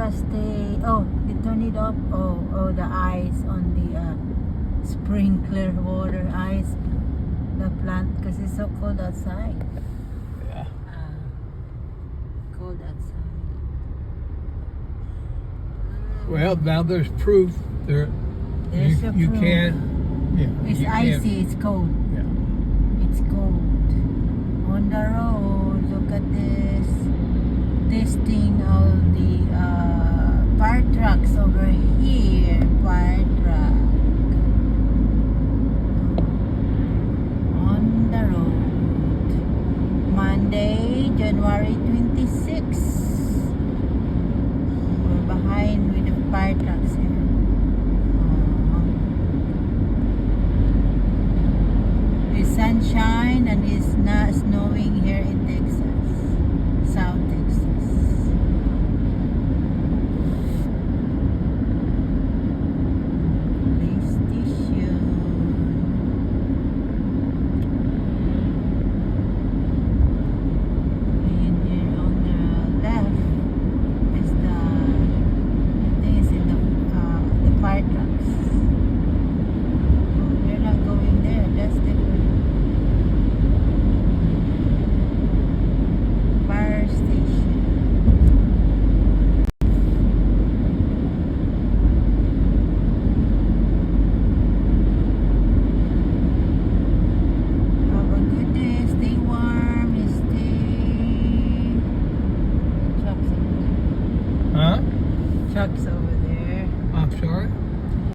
because they turn it off. The ice on the sprinkler water ice. The plant because it's so cold outside. Yeah. Cold outside. Well, now there's proof there. There's You proof. can't. Yeah. It's you can't- icy. It's cold. Yeah. It's cold. On the road, look at this. Testing of the fire trucks over here. Fire truck.